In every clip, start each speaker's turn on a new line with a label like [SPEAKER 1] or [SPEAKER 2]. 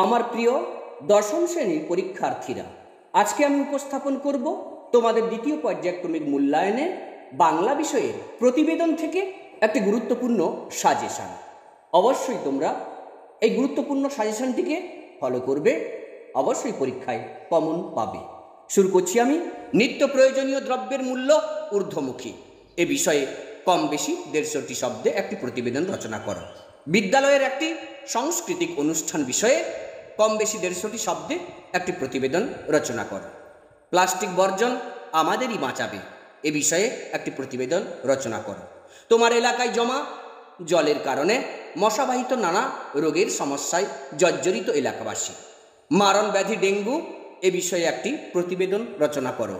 [SPEAKER 1] আমার প্রিয় দশম শ্রেণীর পরীক্ষার্থীরা, আজকে আমি উপস্থাপন করব তোমাদের দ্বিতীয় পর্যায়ক্রমিক মূল্যায়নে বাংলা বিষয়ের প্রতিবেদন থেকে একটি গুরুত্বপূর্ণ সাজেশান। অবশ্যই তোমরা এই গুরুত্বপূর্ণ সাজেশানটিকে ফলো করবে, অবশ্যই পরীক্ষায় কমন পাবে। শুরু করছি আমি। নিত্য প্রয়োজনীয় দ্রব্যের মূল্য ঊর্ধ্বমুখী এ বিষয়ে কম বেশি 150টি শব্দে একটি প্রতিবেদন রচনা করো। বিদ্যালয়ের একটি সাংস্কৃতিক অনুষ্ঠান বিষয়ে কম বেশি 150টি শব্দে একটি প্রতিবেদন রচনা করো। প্লাস্টিক বর্জন আমাদেরই বাঁচাবে এ বিষয়ে একটি প্রতিবেদন রচনা করো। তোমার এলাকায় জমা জলের কারণে মশাবাহিত নানা রোগের সমস্যায় জর্জরিত এলাকাবাসী। মারণ ব্যাধি ডেঙ্গু এ বিষয়ে একটি প্রতিবেদন রচনা করো।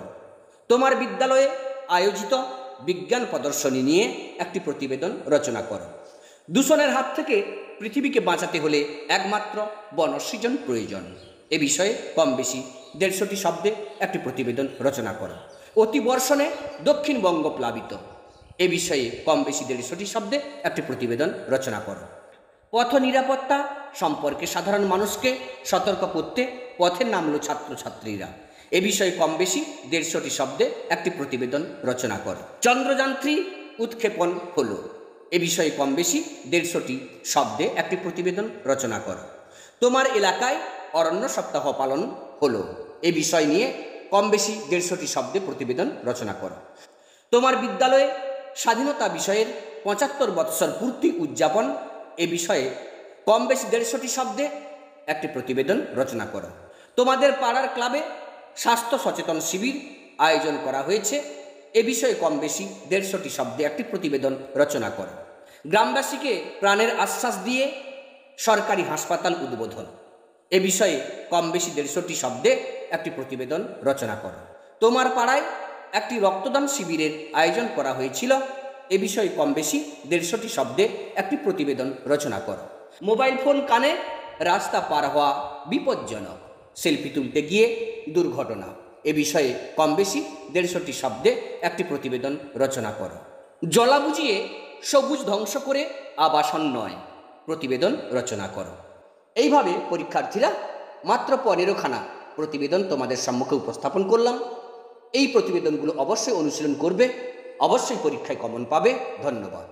[SPEAKER 1] তোমার বিদ্যালয়ে আয়োজিত বিজ্ঞান প্রদর্শনী নিয়ে একটি প্রতিবেদন রচনা করো। দূষণের হাত থেকে পৃথিবীকে বাঁচাতে হলে একমাত্র বনসৃজন প্রয়োজন এ বিষয়ে কম বেশি 150টি শব্দে একটি প্রতিবেদন রচনা করো। অতিবর্ষণে দক্ষিণবঙ্গ প্লাবিত এ বিষয়ে কম বেশি 150টি শব্দে একটি প্রতিবেদন রচনা করো। পথ নিরাপত্তা সম্পর্কে সাধারণ মানুষকে সতর্ক করতে পথে নামল ছাত্রছাত্রীরা এ বিষয়ে কম বেশি 150টি শব্দে একটি প্রতিবেদন রচনা করো। চন্দ্রযান 3 উৎক্ষেপণ হলো এ বিষয়ে কম বেশি 150টি শব্দে একটি প্রতিবেদন রচনা করো। তোমার এলাকায় অরণ্য সপ্তাহ পালন হলো এ বিষয় নিয়ে কম বেশি 150টি শব্দে প্রতিবেদন রচনা করো। তোমার বিদ্যালয়ে স্বাধীনতা বিষয়ের 75 বৎসর পূর্তি উদযাপন এ বিষয়ে কম বেশি 150টি শব্দে একটি প্রতিবেদন রচনা করো। তোমাদের পাড়ার ক্লাবে স্বাস্থ্য সচেতন শিবির আয়োজন করা হয়েছে এ বিষয়ে কম বেশি 150টি শব্দে একটি প্রতিবেদন রচনা করো। গ্রামবাসীকে প্রাণের আশ্বাস দিয়ে সরকারি হাসপাতাল উদ্বোধন এ বিষয়ে কম বেশি 150টি শব্দে একটি প্রতিবেদন রচনা করো। তোমার পাড়ায় একটি রক্তদান শিবিরের আয়োজন করা হয়েছিল এ বিষয়ে কম বেশি 150টি শব্দে একটি প্রতিবেদন রচনা করো। মোবাইল ফোন কানে রাস্তা পার হওয়া বিপজ্জনক, সেলফি তুলতে গিয়ে দুর্ঘটনা এ বিষয়ে কম বেশি 150টি শব্দে একটি প্রতিবেদন রচনা করো। জলা বুঝিয়ে সবুজ ধ্বংস করে আবাসন নয় প্রতিবেদন রচনা করো। এইভাবে পরীক্ষার্থীরা মাত্র 15খানা প্রতিবেদন তোমাদের সম্মুখে উপস্থাপন করলাম। এই প্রতিবেদনগুলো অবশ্যই অনুশীলন করবে, অবশ্যই পরীক্ষায় কমন পাবে। ধন্যবাদ।